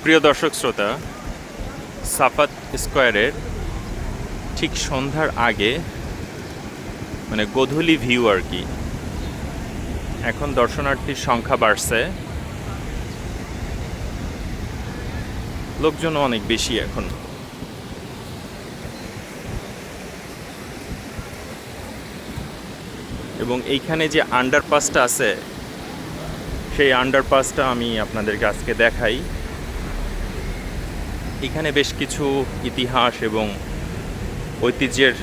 প্রিয় দর্শক শ্রোতা, সাফাত স্কয়ারের ঠিক সন্ধ্যার আগে মানে গোধূলি ভিউ আর কি। এখন দর্শনার্থীর সংখ্যা বাড়ছে, লোকজন অনেক বেশি এখন। এবং এইখানে যে আন্ডারপাসটা আছে, সেই আন্ডারপাসটা আমি আপনাদেরকে আজকে দেখাই। এখানে বেশ কিছু ইতিহাস এবং ঐতিহ্যের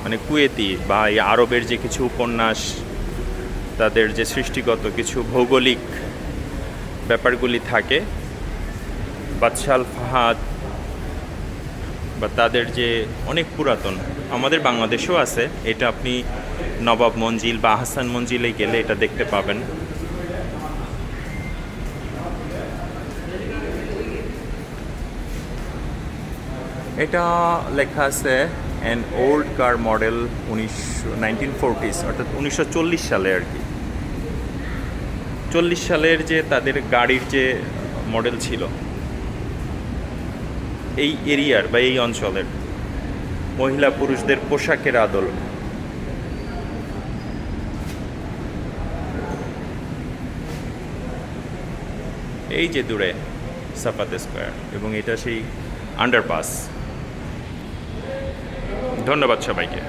মানে কুয়েতি বা এই আরবের যে কিছু উপন্যাস, তাদের যে সৃষ্টিগত কিছু ভৌগোলিক ব্যাপারগুলি থাকে, বাদশাহ আল ফাহাদ বা তাদের যে অনেক পুরাতন, আমাদের বাংলাদেশেও আছে। এটা আপনি নবাব মঞ্জিল বা আহসান মঞ্জিলে গেলে এটা দেখতে পাবেন। এটা লেখা আছে an old car model 1940s, অর্থাৎ 1940 সালে আর কি। 40 সালের যে তাদের গাড়ির যে মডেল ছিল, এই এরিয়ার বা এই অঞ্চলের মহিলা পুরুষদের পোশাকের আদল। এই যে দূরে সাফাত স্কয়ার, এবং এটা সেই আন্ডারপাস। ধন্যবাদ সবাইকে।